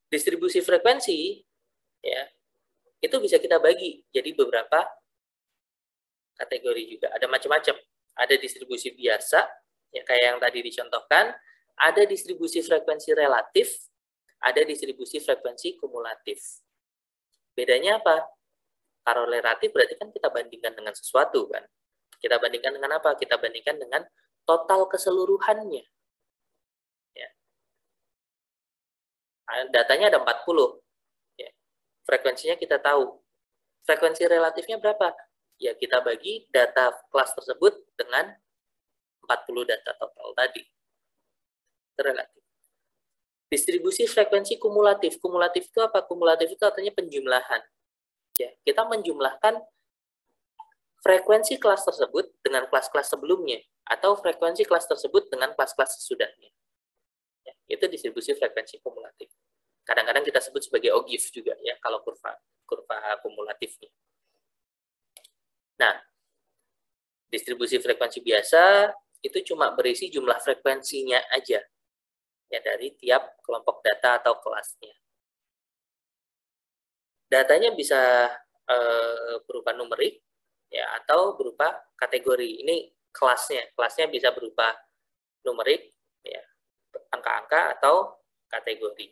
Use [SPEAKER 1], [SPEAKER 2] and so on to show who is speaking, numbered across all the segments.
[SPEAKER 1] Distribusi frekuensi ya itu bisa kita bagi jadi beberapa kategori juga. Ada macam-macam. Ada distribusi biasa ya kayak yang tadi dicontohkan, ada distribusi frekuensi relatif, ada distribusi frekuensi kumulatif. Bedanya apa? Kalau relatif berarti kan kita bandingkan dengan sesuatu kan. Kita bandingkan dengan apa? Kita bandingkan dengan total keseluruhannya. Ya. Datanya ada 40. Ya. Frekuensinya kita tahu. Frekuensi relatifnya berapa? Ya kita bagi data kelas tersebut dengan 40 data total tadi. Itu relatif. Distribusi frekuensi kumulatif. Kumulatif itu apa? Kumulatif itu artinya penjumlahan. Ya, kita menjumlahkan frekuensi kelas tersebut dengan kelas-kelas sebelumnya atau frekuensi kelas tersebut dengan kelas-kelas sesudahnya. Ya, itu distribusi frekuensi kumulatif. Kadang-kadang kita sebut sebagai OGIF juga ya kalau kurva kumulatifnya. Nah, distribusi frekuensi biasa itu cuma berisi jumlah frekuensinya aja ya dari tiap kelompok data atau kelasnya. Datanya bisa berupa numerik ya atau berupa kategori. Ini kelasnya bisa berupa numerik ya, angka-angka atau kategori.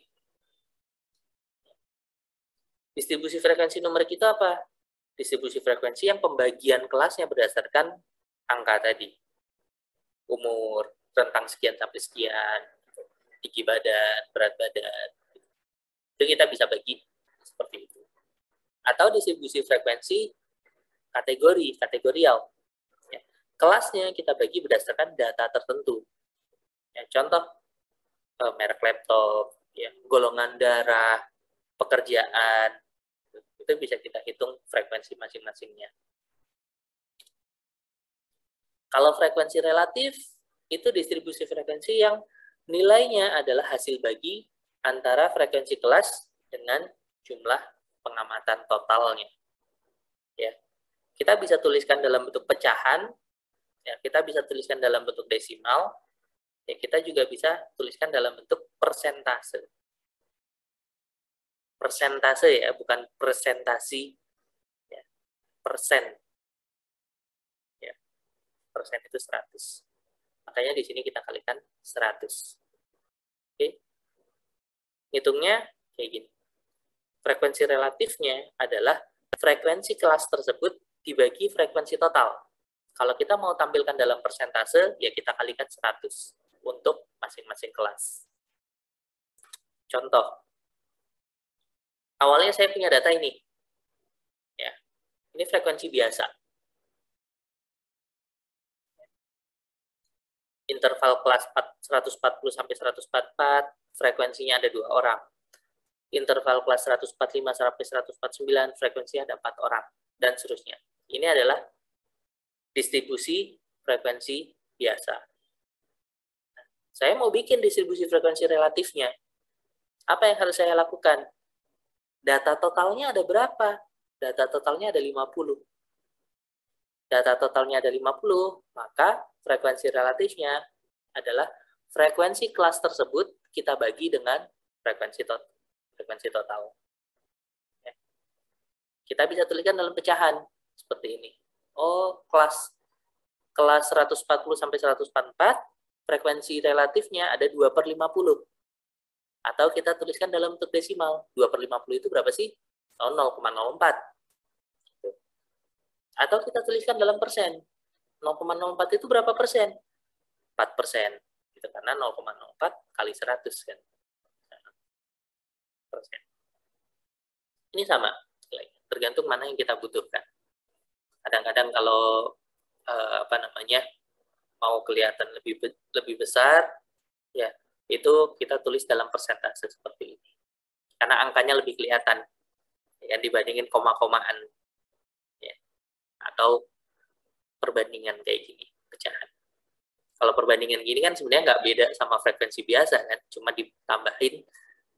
[SPEAKER 1] Distribusi frekuensi numerik itu apa? Distribusi frekuensi yang pembagian kelasnya berdasarkan angka tadi. Umur, rentang sekian sampai sekian, tinggi badan, berat badan. Itu kita bisa bagi seperti itu. Atau distribusi frekuensi kategorial. Ya. Kelasnya kita bagi berdasarkan data tertentu. Ya, contoh, merek laptop, ya, golongan darah, pekerjaan, itu bisa kita hitung frekuensi masing-masingnya. Kalau frekuensi relatif, itu distribusi frekuensi yang nilainya adalah hasil bagi antara frekuensi kelas dengan jumlah pengamatan totalnya. Ya, kita bisa tuliskan dalam bentuk pecahan, ya, kita bisa tuliskan dalam bentuk desimal, ya, kita juga bisa tuliskan dalam bentuk persentase. Persentase ya, bukan presentasi, ya, persen. Ya, persen itu 100. Makanya di sini kita kalikan 100. Oke. Hitungnya kayak gini. Frekuensi relatifnya adalah frekuensi kelas tersebut dibagi frekuensi total. Kalau kita mau tampilkan dalam persentase, ya kita kalikan 100 untuk masing-masing kelas. Contoh. Awalnya saya punya data ini. Ya. Ini frekuensi biasa. Interval kelas 140 sampai 144, frekuensinya ada 2 orang. Interval kelas 145 sampai 149, frekuensinya ada 4 orang, dan seterusnya. Ini adalah distribusi frekuensi biasa. Saya mau bikin distribusi frekuensi relatifnya. Apa yang harus saya lakukan? Data totalnya ada berapa? Data totalnya ada 50. Data totalnya ada 50, maka frekuensi relatifnya adalah frekuensi kelas tersebut kita bagi dengan frekuensi total. Ya. Kita bisa tuliskan dalam pecahan seperti ini. Oh, kelas 140 sampai 144, frekuensi relatifnya ada 2/50. Atau kita tuliskan dalam bentuk desimal. 2/50 itu berapa sih? 0,04. Atau kita tuliskan dalam persen. 0,04 itu berapa persen? 4%. Itu karena 0,04 kali 100 kan. Persen. Ini sama. Tergantung mana yang kita butuhkan. Kadang-kadang kalau mau kelihatan lebih besar, ya itu kita tulis dalam persentase seperti ini. Karena angkanya lebih kelihatan ya, dibandingin koma-komaan. Atau perbandingan kayak gini, pecahan. Kalau perbandingan gini kan sebenarnya nggak beda sama frekuensi biasa kan, cuma ditambahin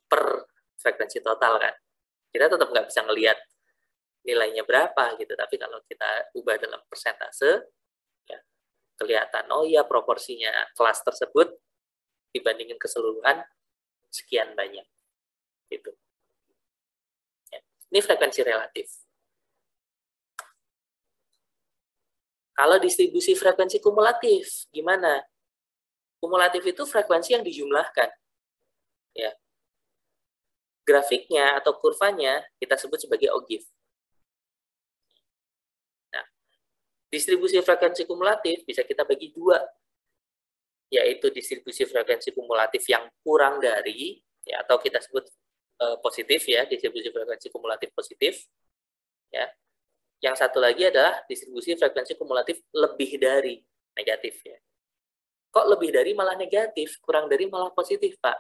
[SPEAKER 1] per frekuensi total kan. Kita tetap nggak bisa ngelihat nilainya berapa gitu, tapi kalau kita ubah dalam persentase, ya, kelihatan, oh iya proporsinya kelas tersebut dibandingin keseluruhan sekian banyak. Gitu. Ya. Ini frekuensi relatif. Kalau distribusi frekuensi kumulatif, gimana? Kumulatif itu frekuensi yang dijumlahkan. Ya. Grafiknya atau kurvanya kita sebut sebagai ogive. Nah, distribusi frekuensi kumulatif bisa kita bagi dua, yaitu distribusi frekuensi kumulatif yang kurang dari, ya, atau kita sebut positif, ya, distribusi frekuensi kumulatif positif, ya. Yang satu lagi adalah distribusi frekuensi kumulatif lebih dari, negatif, ya. Kok lebih dari malah negatif, kurang dari malah positif, Pak?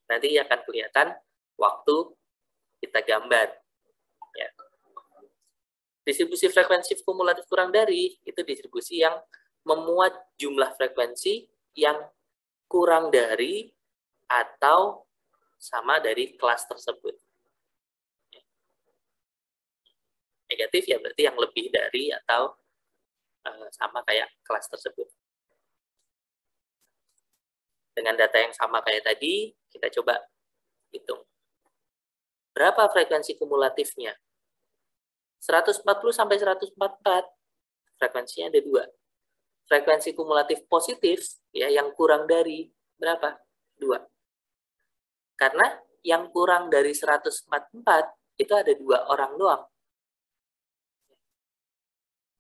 [SPEAKER 1] Nanti akan kelihatan waktu kita gambar, ya. Distribusi frekuensi kumulatif kurang dari itu distribusi yang memuat jumlah frekuensi yang kurang dari atau sama dari kelas tersebut. Negatif ya berarti yang lebih dari atau sama kayak kelas tersebut. Dengan data yang sama kayak tadi, kita coba hitung. Berapa frekuensi kumulatifnya? 140 sampai 144. Frekuensinya ada dua. Frekuensi kumulatif positif, ya, yang kurang dari berapa? 2. Karena yang kurang dari 144 itu ada 2 orang doang.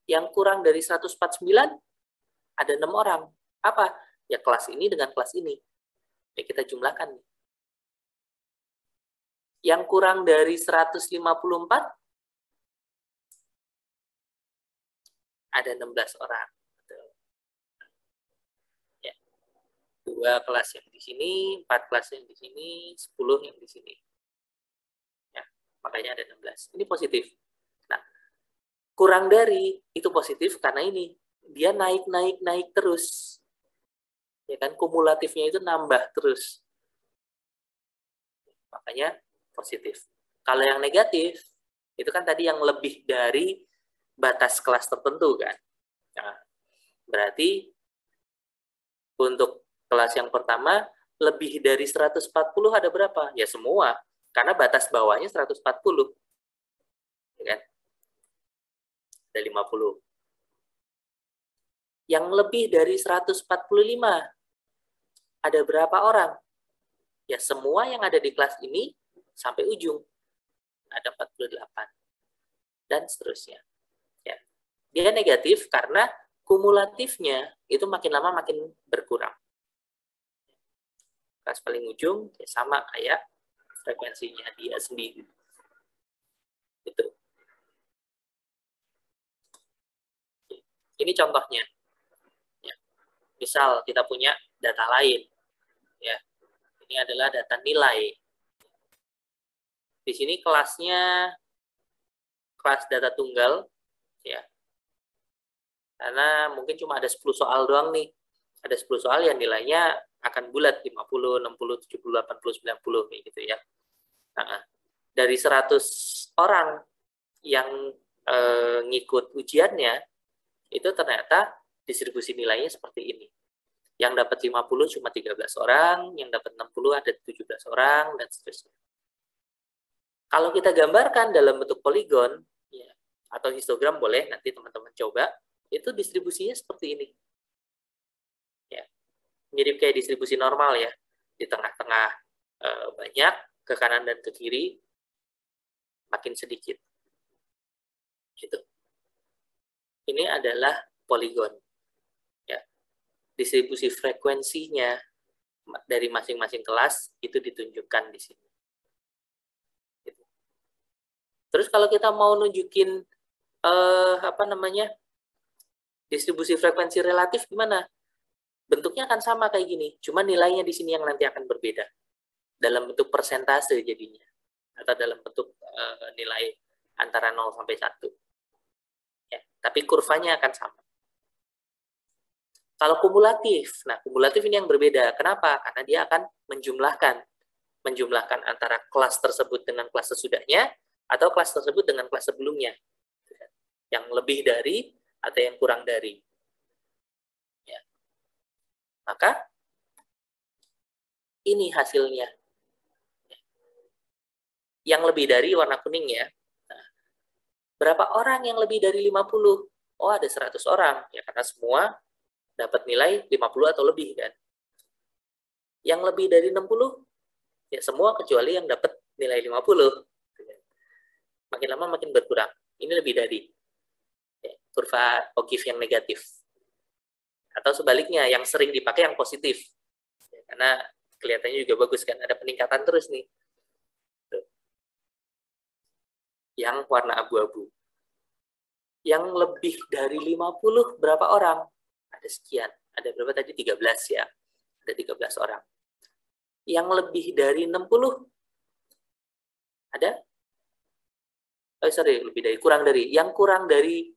[SPEAKER 1] Yang kurang dari 149 ada 6 orang. Apa? Ya kelas ini dengan kelas ini. Ya kita jumlahkan. Yang kurang dari 154 ada 16 orang. Ya. 2 kelas yang di sini, 4 kelas yang di sini, 10 yang di sini. Ya, makanya ada 16. Ini positif. Nah, kurang dari itu positif karena ini dia naik terus. Ya kan, kumulatifnya itu nambah terus. Makanya positif. Kalau yang negatif, itu kan tadi yang lebih dari batas kelas tertentu kan. Nah, berarti untuk kelas yang pertama, lebih dari 140 ada berapa? Ya semua, karena batas bawahnya 140. Ya kan? Ada 50. Yang lebih dari 145, ada berapa orang? Ya semua yang ada di kelas ini sampai ujung. Ada 48. Dan seterusnya. Ya. Dia negatif karena kumulatifnya itu makin lama makin berkurang. Kelas paling ujung ya sama kayak frekuensinya dia sendiri. Itu. Ini contohnya. Ya. Misal kita punya data lain. Ya. Ini adalah data nilai. Di sini kelasnya kelas data tunggal, ya. Karena mungkin cuma ada 10 soal doang nih. Ada 10 soal yang nilainya akan bulat 50, 60, 70, 80, 90 kayak gitu ya. Nah, dari 100 orang yang ngikut ujiannya itu ternyata distribusi nilainya seperti ini. Yang dapat 50 cuma 13 orang, yang dapat 60 ada 17 orang dan seterusnya. Kalau kita gambarkan dalam bentuk poligon ya, atau histogram boleh nanti teman-teman coba, itu distribusinya seperti ini. Ya. Mirip kayak distribusi normal ya. Di tengah-tengah banyak, ke kanan dan ke kiri makin sedikit. Gitu. Ini adalah poligon. Ya. Distribusi frekuensinya dari masing-masing kelas itu ditunjukkan di sini. Gitu. Terus kalau kita mau nunjukin distribusi frekuensi relatif gimana? Bentuknya akan sama kayak gini, cuma nilainya di sini yang nanti akan berbeda. Dalam bentuk persentase jadinya. Atau dalam bentuk nilai antara 0 sampai 1. Ya, tapi kurvanya akan sama. Kalau kumulatif, nah kumulatif ini yang berbeda. Kenapa? Karena dia akan menjumlahkan antara kelas tersebut dengan kelas sesudahnya, atau kelas tersebut dengan kelas sebelumnya. Yang lebih dari atau yang kurang dari. Ya. Maka ini hasilnya. Yang lebih dari warna kuning ya. Nah, berapa orang yang lebih dari 50? Oh, ada 100 orang. Ya, karena semua dapat nilai 50 atau lebih kan. Yang lebih dari 60? Ya, semua kecuali yang dapat nilai 50. Makin lama makin berkurang. Ini lebih dari ya, kurva O'Keefe yang negatif. Atau sebaliknya, yang sering dipakai yang positif. Ya, karena kelihatannya juga bagus kan, ada peningkatan terus nih. Tuh. Yang warna abu-abu. Yang lebih dari 50 berapa orang? Ada sekian. Ada berapa tadi? 13 ya. Ada 13 orang. Yang lebih dari 60? Ada? Oh, sorry, lebih dari, kurang dari. Yang kurang dari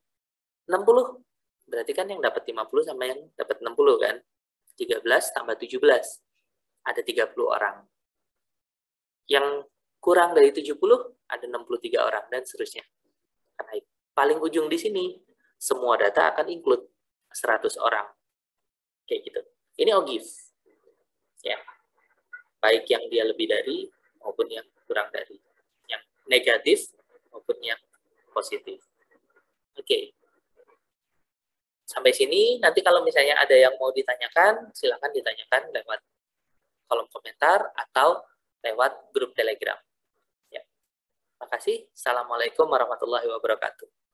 [SPEAKER 1] 60? Berarti kan yang dapat 50 sama yang dapat 60 kan? 13 tambah 17. Ada 30 orang. Yang kurang dari 70, ada 63 orang, dan seterusnya. Karena paling ujung di sini, semua data akan include 100 orang. Kayak gitu. Ini O'Keefe. Ya. Baik yang dia lebih dari, maupun yang kurang dari. Yang negatif, maupun yang positif. Oke. Sampai sini, nanti kalau misalnya ada yang mau ditanyakan, silakan ditanyakan lewat kolom komentar atau lewat grup Telegram. Ya. Terima kasih. Assalamualaikum warahmatullahi wabarakatuh.